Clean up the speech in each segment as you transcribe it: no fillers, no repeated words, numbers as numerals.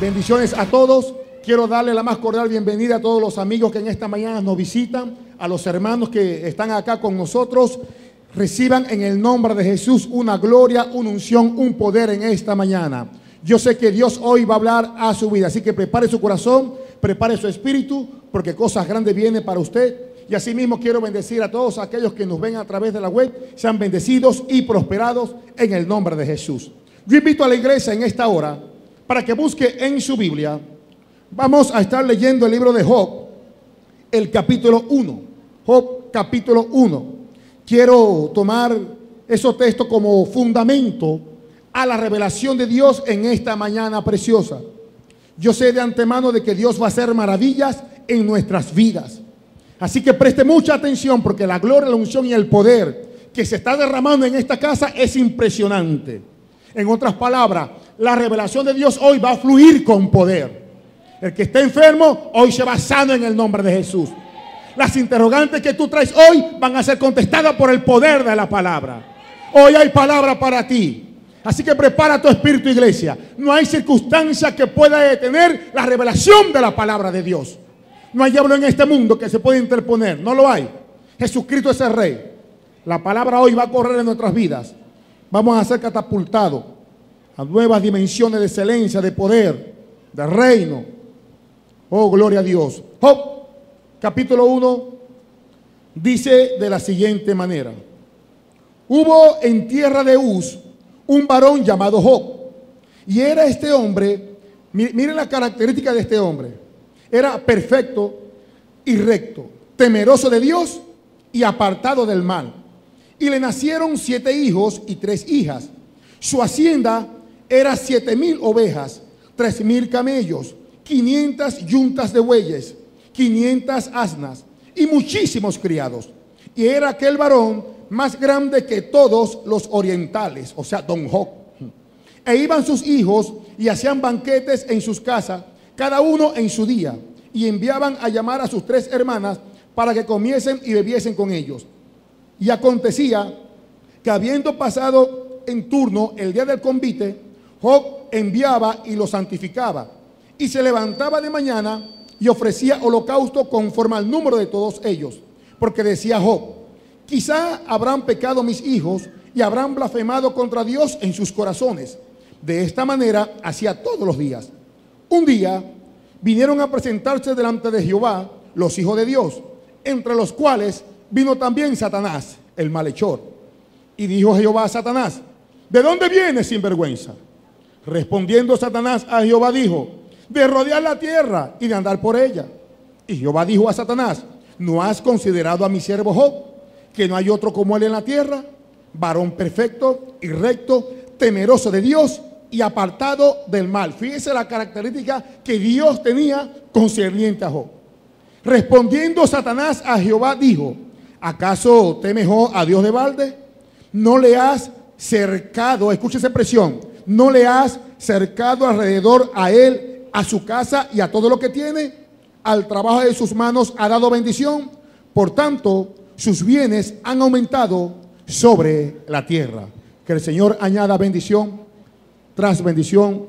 Bendiciones a todos. Quiero darle la más cordial bienvenida a todos los amigos que en esta mañana nos visitan, a los hermanos que están acá con nosotros. Reciban en el nombre de Jesús una gloria, una unción, un poder en esta mañana. Yo sé que Dios hoy va a hablar a su vida, así que prepare su corazón, prepare su espíritu, porque cosas grandes vienen para usted. Y asimismo quiero bendecir a todos aquellos que nos ven a través de la web. Sean bendecidos y prosperados en el nombre de Jesús. Yo invito a la iglesia en esta hora para que busque en su Biblia. Vamos a estar leyendo el libro de Job, el capítulo 1. Job, capítulo 1. Quiero tomar esos textos como fundamento a la revelación de Dios en esta mañana preciosa. Yo sé de antemano de que Dios va a hacer maravillas en nuestras vidas. Así que preste mucha atención, porque la gloria, la unción y el poder que se está derramando en esta casa es impresionante. En otras palabras, la revelación de Dios hoy va a fluir con poder. El que esté enfermo, hoy se va sano en el nombre de Jesús. Las interrogantes que tú traes hoy van a ser contestadas por el poder de la palabra. Hoy hay palabra para ti. Así que prepara tu espíritu, iglesia. No hay circunstancia que pueda detener la revelación de la palabra de Dios. No hay diablo en este mundo que se pueda interponer. No lo hay. Jesucristo es el Rey. La palabra hoy va a correr en nuestras vidas. Vamos a ser catapultados a nuevas dimensiones de excelencia, de poder, de reino. Oh, gloria a Dios. Job, capítulo 1, dice de la siguiente manera: hubo en tierra de Uz un varón llamado Job. Y era este hombre, miren la característica de este hombre. Era perfecto y recto, temeroso de Dios y apartado del mal. Y le nacieron 7 hijos y 3 hijas. Su hacienda era 7,000 ovejas, 3,000 camellos, 500 yuntas de bueyes, 500 asnas y muchísimos criados. Y era aquel varón más grande que todos los orientales, o sea, don Job. E iban sus hijos y hacían banquetes en sus casas, cada uno en su día, y enviaban a llamar a sus 3 hermanas para que comiesen y bebiesen con ellos. Y acontecía que, habiendo pasado en turno el día del convite, Job enviaba y los santificaba, y se levantaba de mañana y ofrecía holocausto conforme al número de todos ellos, porque decía Job: quizá habrán pecado mis hijos y habrán blasfemado contra Dios en sus corazones. De esta manera hacía todos los días. Un día vinieron a presentarse delante de Jehová los hijos de Dios, entre los cuales vino también Satanás, el malhechor. Y dijo Jehová a Satanás: ¿de dónde vienes, sinvergüenza? Respondiendo Satanás a Jehová dijo: de rodear la tierra y de andar por ella. Y Jehová dijo a Satanás: ¿no has considerado a mi siervo Job, que no hay otro como él en la tierra, varón perfecto y recto, temeroso de Dios y apartado del mal? Fíjese la característica que Dios tenía concerniente a Job. Respondiendo Satanás a Jehová dijo: ¿acaso teme Job a Dios de balde? ¿No le has cercado, escucha esa expresión, no le has cercado alrededor a él, a su casa y a todo lo que tiene? Al trabajo de sus manos ha dado bendición, por tanto sus bienes han aumentado sobre la tierra. Que el Señor añada bendición tras bendición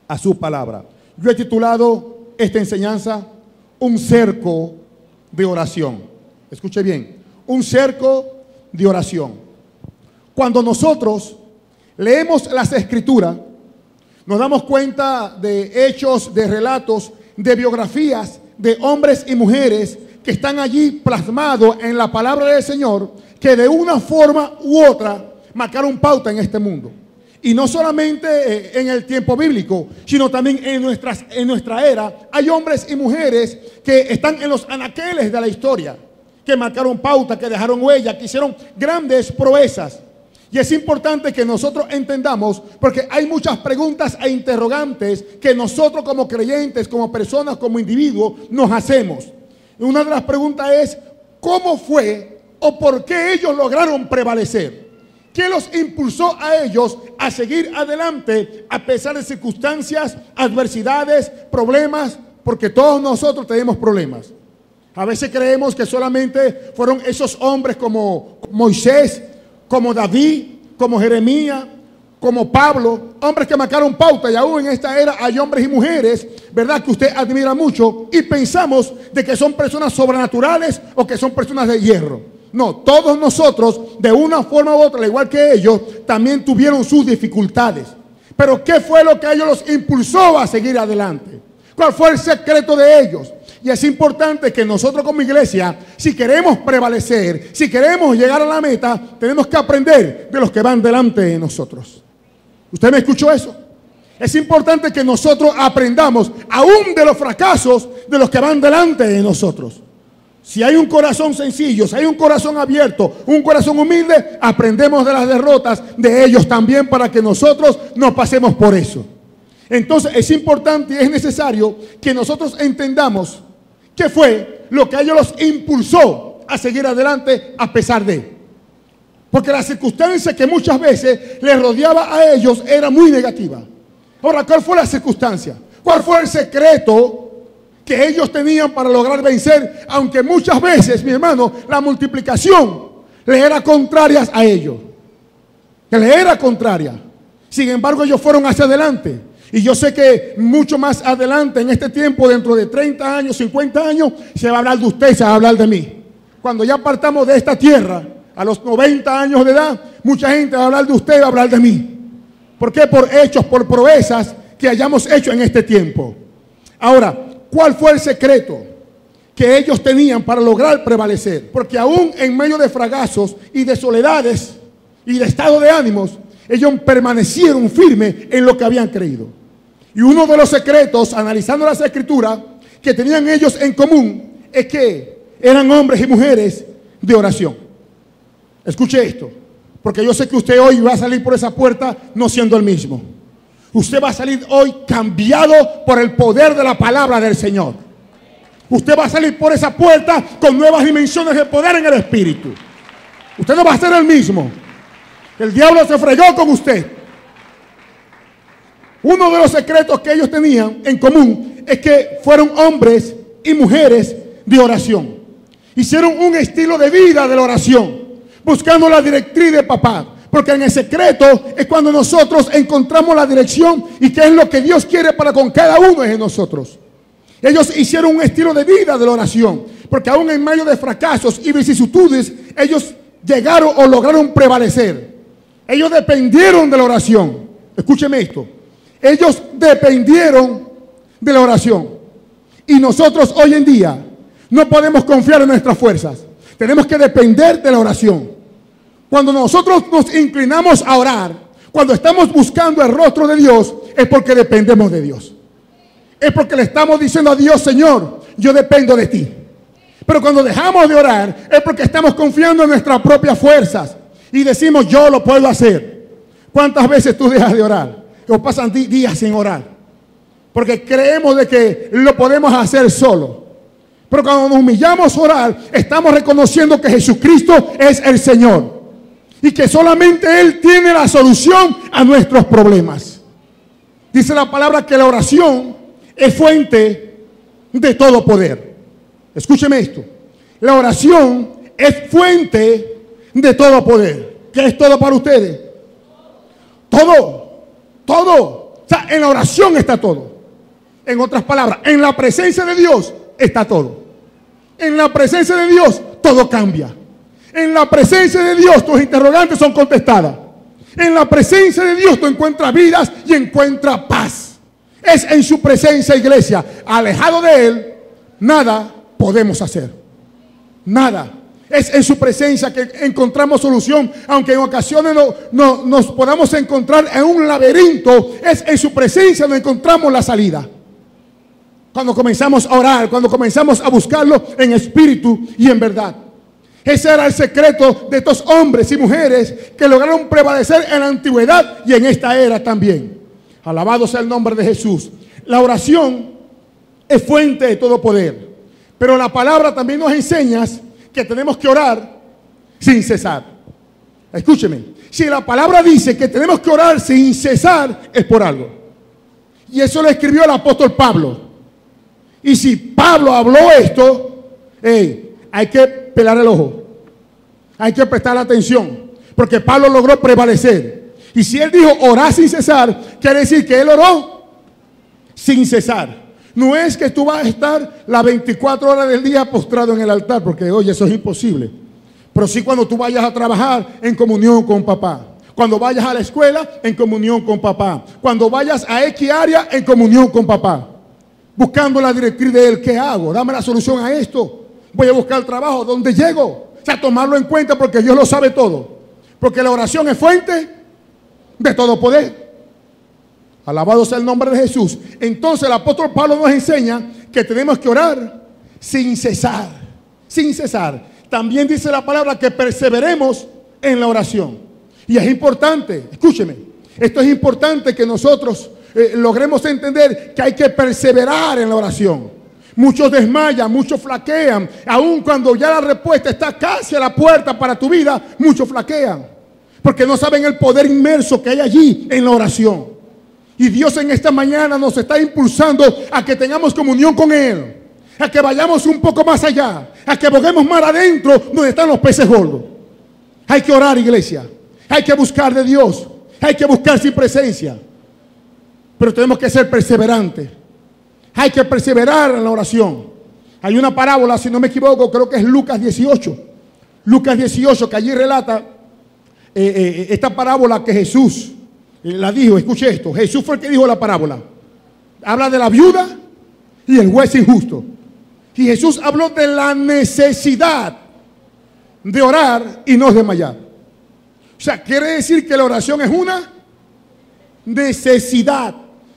a su palabra. Yo he titulado esta enseñanza un cerco de oración. Escuche bien, un cerco de oración. Cuando nosotros leemos las Escrituras, nos damos cuenta de hechos, de relatos, de biografías de hombres y mujeres que están allí plasmados en la palabra del Señor, que de una forma u otra marcaron pauta en este mundo. Y no solamente en el tiempo bíblico, sino también en nuestra era. Hay hombres y mujeres que están en los anaqueles de la historia, que marcaron pauta, que dejaron huella, que hicieron grandes proezas. Y es importante que nosotros entendamos, porque hay muchas preguntas e interrogantes que nosotros como creyentes, como personas, como individuos, nos hacemos. Y una de las preguntas es: ¿cómo fue o por qué ellos lograron prevalecer? ¿Qué los impulsó a ellos a seguir adelante a pesar de circunstancias, adversidades, problemas? Porque todos nosotros tenemos problemas. A veces creemos que solamente fueron esos hombres como Moisés, como David, como Jeremías, como Pablo, hombres que marcaron pauta, y aún en esta era hay hombres y mujeres, ¿verdad?, que usted admira mucho y pensamos de que son personas sobrenaturales o que son personas de hierro. No, todos nosotros, de una forma u otra, al igual que ellos, también tuvieron sus dificultades. Pero ¿qué fue lo que a ellos los impulsó a seguir adelante? ¿Cuál fue el secreto de ellos? Y es importante que nosotros como iglesia, si queremos prevalecer, si queremos llegar a la meta, tenemos que aprender de los que van delante de nosotros. ¿Usted me escuchó eso? Es importante que nosotros aprendamos aún de los fracasos de los que van delante de nosotros. Si hay un corazón sencillo, si hay un corazón abierto, un corazón humilde, aprendemos de las derrotas de ellos también para que nosotros no pasemos por eso. Entonces es importante y es necesario que nosotros entendamos qué fue lo que a ellos los impulsó a seguir adelante a pesar de. Porque la circunstancia que muchas veces les rodeaba a ellos era muy negativa. Ahora, ¿cuál fue la circunstancia? ¿Cuál fue el secreto que ellos tenían para lograr vencer? Aunque muchas veces, mi hermano, la multiplicación les era contraria a ellos. Que les era contraria. Sin embargo, ellos fueron hacia adelante. Y yo sé que mucho más adelante, en este tiempo, dentro de 30 años, 50 años, se va a hablar de usted, se va a hablar de mí. Cuando ya partamos de esta tierra, a los 90 años de edad, mucha gente va a hablar de usted y va a hablar de mí. ¿Por qué? Por hechos, por proezas que hayamos hecho en este tiempo. Ahora, ¿cuál fue el secreto que ellos tenían para lograr prevalecer? Porque aún en medio de fracasos y de soledades y de estado de ánimos, ellos permanecieron firmes en lo que habían creído. Y uno de los secretos, analizando las escrituras, que tenían ellos en común, es que eran hombres y mujeres de oración. Escuche esto, porque yo sé que usted hoy va a salir por esa puerta no siendo el mismo. Usted va a salir hoy cambiado por el poder de la palabra del Señor. Usted va a salir por esa puerta con nuevas dimensiones de poder en el Espíritu. Usted no va a ser el mismo. El diablo se fregó con usted. Uno de los secretos que ellos tenían en común es que fueron hombres y mujeres de oración. Hicieron un estilo de vida de la oración, buscando la directriz de papá. Porque en el secreto es cuando nosotros encontramos la dirección y qué es lo que Dios quiere para con cada uno de nosotros. Ellos hicieron un estilo de vida de la oración, porque aún en medio de fracasos y vicisitudes, ellos llegaron o lograron prevalecer. Ellos dependieron de la oración. Escúcheme esto. Ellos dependieron de la oración. Y nosotros hoy en día no podemos confiar en nuestras fuerzas. Tenemos que depender de la oración. Cuando nosotros nos inclinamos a orar, cuando estamos buscando el rostro de Dios, es porque dependemos de Dios. Es porque le estamos diciendo a Dios: Señor, yo dependo de ti. Pero cuando dejamos de orar, es porque estamos confiando en nuestras propias fuerzas y decimos: yo lo puedo hacer. ¿Cuántas veces tú dejas de orar? O pasan días sin orar, porque creemos de que lo podemos hacer solo. Pero cuando nos humillamos a orar, estamos reconociendo que Jesucristo es el Señor y que solamente Él tiene la solución a nuestros problemas. Dice la palabra que la oración es fuente de todo poder. Escúcheme esto. La oración es fuente de todo poder. ¿Qué es todo para ustedes? Todo. Todo. O sea, en la oración está todo. En otras palabras, en la presencia de Dios está todo. En la presencia de Dios todo cambia. En la presencia de Dios tus interrogantes son contestadas. En la presencia de Dios tú encuentras vidas y encuentras paz. Es en su presencia, iglesia. Alejado de Él, nada podemos hacer. Nada. Es en su presencia que encontramos solución, aunque en ocasiones nos podamos encontrar en un laberinto. Es en su presencia donde encontramos la salida. Cuando comenzamos a orar, cuando comenzamos a buscarlo en espíritu y en verdad. Ese era el secreto de estos hombres y mujeres que lograron prevalecer en la antigüedad y en esta era también. Alabado sea el nombre de Jesús. La oración es fuente de todo poder, pero la palabra también nos enseña que tenemos que orar sin cesar. Escúcheme, si la palabra dice que tenemos que orar sin cesar, es por algo. Y eso lo escribió el apóstol Pablo. Y si Pablo habló esto, hay que pelar el ojo. Hay que prestar atención, porque Pablo logró prevalecer. Y si él dijo orar sin cesar, quiere decir que él oró sin cesar. No es que tú vas a estar las 24 horas del día postrado en el altar, porque oye, eso es imposible. Pero sí cuando tú vayas a trabajar en comunión con papá. Cuando vayas a la escuela, en comunión con papá. Cuando vayas a X área, en comunión con papá. Buscando la directriz de él, ¿qué hago? Dame la solución a esto. Voy a buscar el trabajo, ¿dónde llego? O sea, tomarlo en cuenta porque Dios lo sabe todo. Porque la oración es fuente de todo poder. Alabado sea el nombre de Jesús. Entonces el apóstol Pablo nos enseña que tenemos que orar sin cesar. Sin cesar. También dice la palabra que perseveremos en la oración. Y es importante, escúcheme, esto es importante que nosotros logremos entender que hay que perseverar en la oración. Muchos desmayan, muchos flaquean. Aun cuando ya la respuesta está casi a la puerta para tu vida, muchos flaquean. Porque no saben el poder inmerso que hay allí en la oración. Y Dios en esta mañana nos está impulsando a que tengamos comunión con Él. A que vayamos un poco más allá. A que boguemos más adentro donde están los peces gordos. Hay que orar, iglesia. Hay que buscar de Dios. Hay que buscar su presencia. Pero tenemos que ser perseverantes. Hay que perseverar en la oración. Hay una parábola, si no me equivoco, creo que es Lucas 18. Lucas 18, que allí relata esta parábola que Jesús la dijo. Escuche esto. Jesús fue el que dijo la parábola. Habla de la viuda y el juez injusto. Y Jesús habló de la necesidad de orar y no desmayar. O sea, quiere decir que la oración es una necesidad.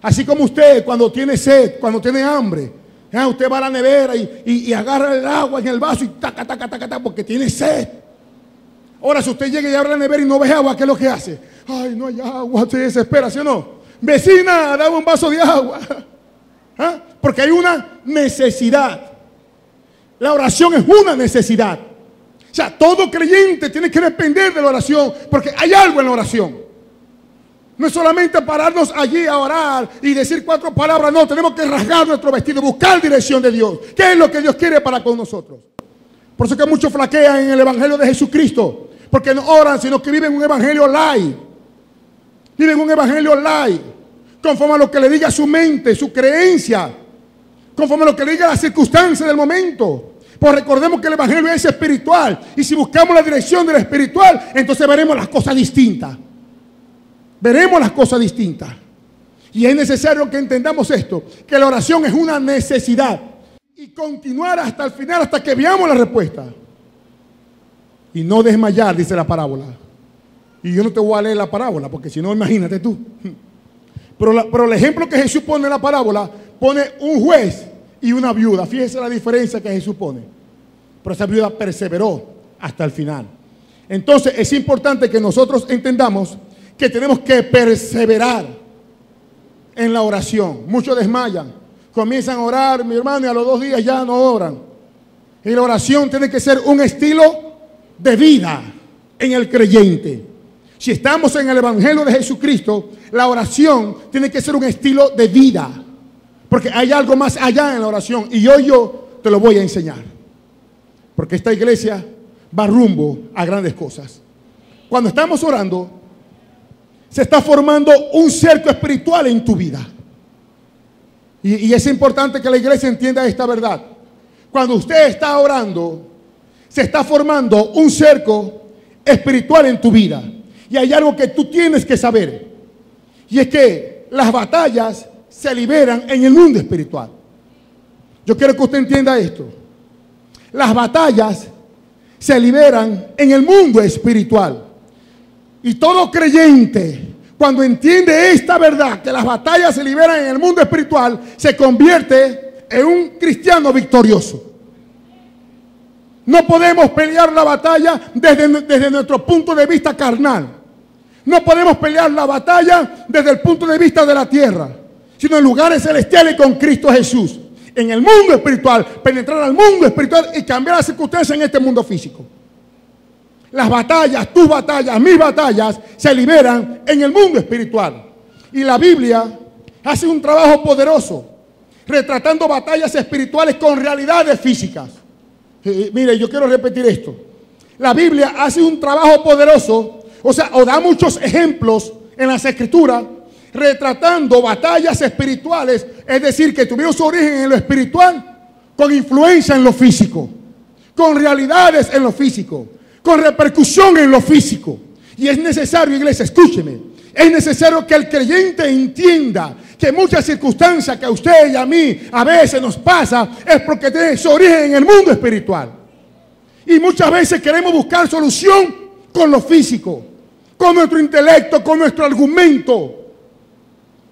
Así como usted cuando tiene sed, cuando tiene hambre, usted va a la nevera y agarra el agua en el vaso y taca, taca, taca, taca, porque tiene sed. Ahora, si usted llega y abre la nevera y no ve agua, ¿qué es lo que hace? Ay, no hay agua, se desespera, ¿sí o no? Vecina, dame un vaso de agua. Porque hay una necesidad. La oración es una necesidad. O sea, todo creyente tiene que depender de la oración, porque hay algo en la oración. No es solamente pararnos allí a orar y decir 4 palabras, no, tenemos que rasgar nuestro vestido, buscar dirección de Dios. ¿Qué es lo que Dios quiere para con nosotros? Por eso que muchos flaquean en el evangelio de Jesucristo, porque no oran, sino que viven un evangelio light. Viven un evangelio light, conforme a lo que le diga su mente, su creencia, conforme a lo que le diga la circunstancia del momento. Pues recordemos que el evangelio es espiritual, y si buscamos la dirección del espiritual, entonces veremos las cosas distintas. Veremos las cosas distintas. Y es necesario que entendamos esto, que la oración es una necesidad. Y continuar hasta el final, hasta que veamos la respuesta. Y no desmayar, dice la parábola. Y yo no te voy a leer la parábola, porque si no, imagínate tú. Pero el ejemplo que Jesús pone en la parábola, pone un juez y una viuda. Fíjese la diferencia que Jesús pone. Pero esa viuda perseveró hasta el final. Entonces es importante que nosotros entendamos que tenemos que perseverar en la oración. Muchos desmayan, comienzan a orar, mi hermano, y a los 2 días ya no oran. Y la oración tiene que ser un estilo de vida en el creyente. Si estamos en el evangelio de Jesucristo, la oración tiene que ser un estilo de vida, porque hay algo más allá en la oración, y hoy yo te lo voy a enseñar, porque esta iglesia va rumbo a grandes cosas. Cuando estamos orando, se está formando un cerco espiritual en tu vida. Y es importante que la iglesia entienda esta verdad. Cuando usted está orando, se está formando un cerco espiritual en tu vida. Y hay algo que tú tienes que saber. Y es que las batallas se liberan en el mundo espiritual. Yo quiero que usted entienda esto. Las batallas se liberan en el mundo espiritual. Y todo creyente, cuando entiende esta verdad, que las batallas se liberan en el mundo espiritual, se convierte en un cristiano victorioso. No podemos pelear la batalla desde nuestro punto de vista carnal. No podemos pelear la batalla desde el punto de vista de la tierra, sino en lugares celestiales con Cristo Jesús. En el mundo espiritual, penetrar al mundo espiritual y cambiar las circunstancias en este mundo físico. Las batallas, tus batallas, mis batallas, se liberan en el mundo espiritual. Y la Biblia hace un trabajo poderoso, retratando batallas espirituales con realidades físicas. Mire, yo quiero repetir esto. La Biblia hace un trabajo poderoso, o da muchos ejemplos en las Escrituras, retratando batallas espirituales, es decir, que tuvieron su origen en lo espiritual, con influencia en lo físico, con realidades en lo físico, con repercusión en lo físico. Y es necesario, iglesia, escúcheme, es necesario que el creyente entienda que muchas circunstancias que a usted y a mí a veces nos pasa es porque tiene su origen en el mundo espiritual. Y muchas veces queremos buscar solución con lo físico, con nuestro intelecto, con nuestro argumento.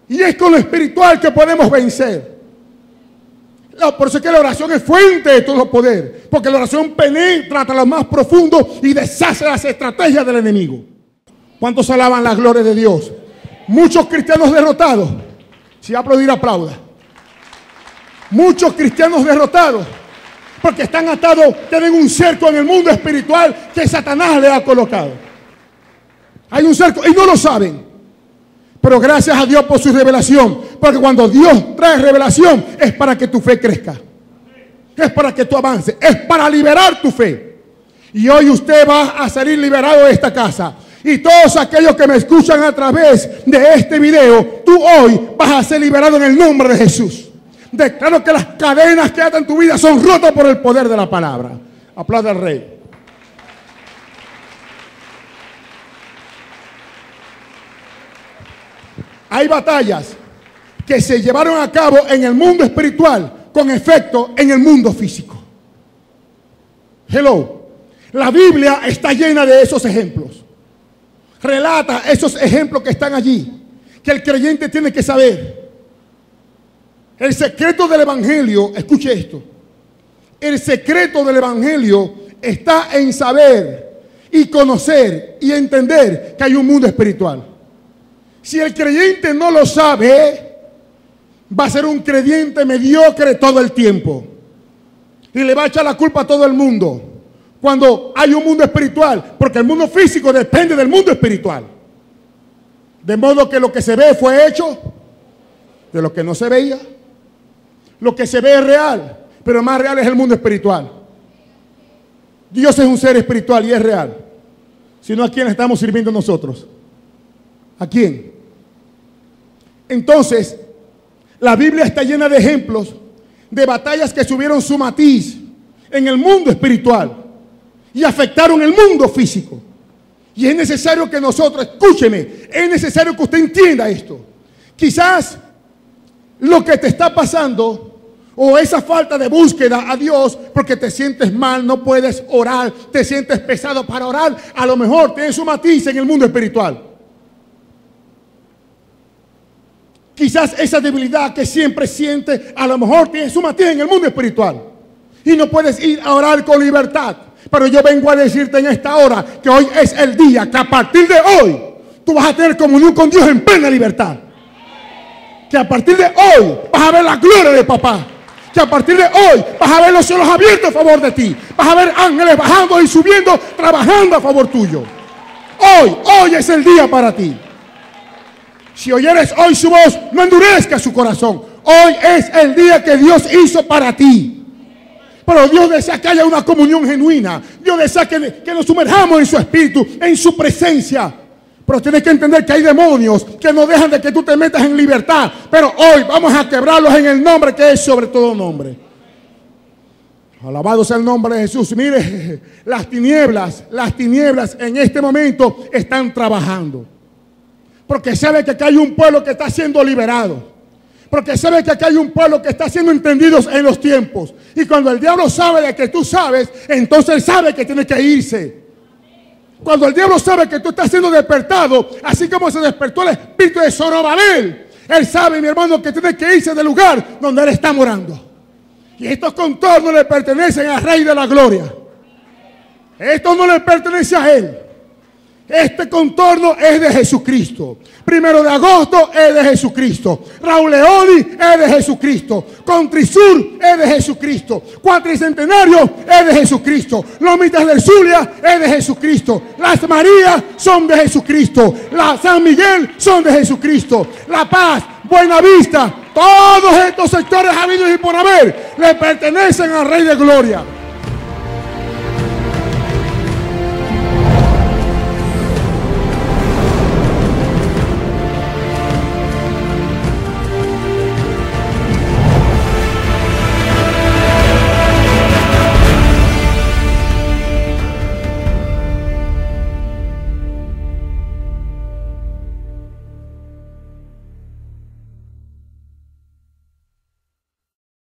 Y es con lo espiritual que podemos vencer. Por eso es que la oración es fuente de todo poder, porque la oración penetra hasta lo más profundo y deshace las estrategias del enemigo. ¿Cuántos alaban la gloria de Dios? Muchos cristianos derrotados. Si va a aplaudir, aplauda. Muchos cristianos derrotados porque están atados, tienen un cerco en el mundo espiritual que Satanás le ha colocado. Hay un cerco y no lo saben. Pero gracias a Dios por su revelación. Porque cuando Dios trae revelación es para que tu fe crezca. Es para que tú avances. Es para liberar tu fe. Y hoy usted va a salir liberado de esta casa. Y todos aquellos que me escuchan a través de este video, tú hoy vas a ser liberado en el nombre de Jesús. Declaro que las cadenas que atan tu vida son rotas por el poder de la palabra. Aplauda al Rey. Hay batallas que se llevaron a cabo en el mundo espiritual con efecto en el mundo físico. Hello. La Biblia está llena de esos ejemplos. Relata esos ejemplos que están allí, que el creyente tiene que saber. El secreto del evangelio, escuche esto. El secreto del evangelio está en saber y conocer y entender que hay un mundo espiritual. Si el creyente no lo sabe, va a ser un creyente mediocre todo el tiempo. Y le va a echar la culpa a todo el mundo. Cuando hay un mundo espiritual, porque el mundo físico depende del mundo espiritual. De modo que lo que se ve fue hecho de lo que no se veía. Lo que se ve es real, pero más real es el mundo espiritual. Dios es un ser espiritual y es real. Si no, ¿a quién estamos sirviendo nosotros? ¿A quién? Entonces, la Biblia está llena de ejemplos de batallas que subieron su matiz en el mundo espiritual y afectaron el mundo físico. Y es necesario que nosotros, escúcheme, es necesario que usted entienda esto. Quizás lo que te está pasando o esa falta de búsqueda a Dios porque te sientes mal, no puedes orar, te sientes pesado para orar, a lo mejor tiene su matiz en el mundo espiritual. Quizás esa debilidad que siempre siente, a lo mejor tiene su matiz en el mundo espiritual. Y no puedes ir a orar con libertad. Pero yo vengo a decirte en esta hora que hoy es el día que a partir de hoy tú vas a tener comunión con Dios en plena libertad. Que a partir de hoy vas a ver la gloria de papá. Que a partir de hoy vas a ver los cielos abiertos a favor de ti. Vas a ver ángeles bajando y subiendo, trabajando a favor tuyo. Hoy es el día para ti. Si oyeres hoy su voz, no endurezcas su corazón. Hoy es el día que Dios hizo para ti. Pero Dios desea que haya una comunión genuina. Dios desea que nos sumerjamos en su espíritu, en su presencia. Pero tienes que entender que hay demonios que no dejan de que tú te metas en libertad. Pero hoy vamos a quebrarlos en el nombre que es sobre todo nombre. Alabado sea el nombre de Jesús. Mire, las tinieblas en este momento están trabajando. Porque sabe que acá hay un pueblo que está siendo liberado. Porque sabe que acá hay un pueblo que está siendo entendido en los tiempos. Y cuando el diablo sabe de que tú sabes, entonces él sabe que tiene que irse. Cuando el diablo sabe que tú estás siendo despertado, así como se despertó el espíritu de Zorobabel, él sabe, mi hermano, que tiene que irse del lugar donde él está morando. Y estos contornos le pertenecen al Rey de la Gloria. Esto no le pertenece a él. Este contorno es de Jesucristo. 1 de agosto es de Jesucristo. Raúl Leoni es de Jesucristo. Contrisur es de Jesucristo. Cuatricentenario es de Jesucristo. Lomitas del Zulia es de Jesucristo. Las Marías son de Jesucristo. La San Miguel son de Jesucristo. La Paz, Buenavista, todos estos sectores habidos y por haber le pertenecen al Rey de Gloria.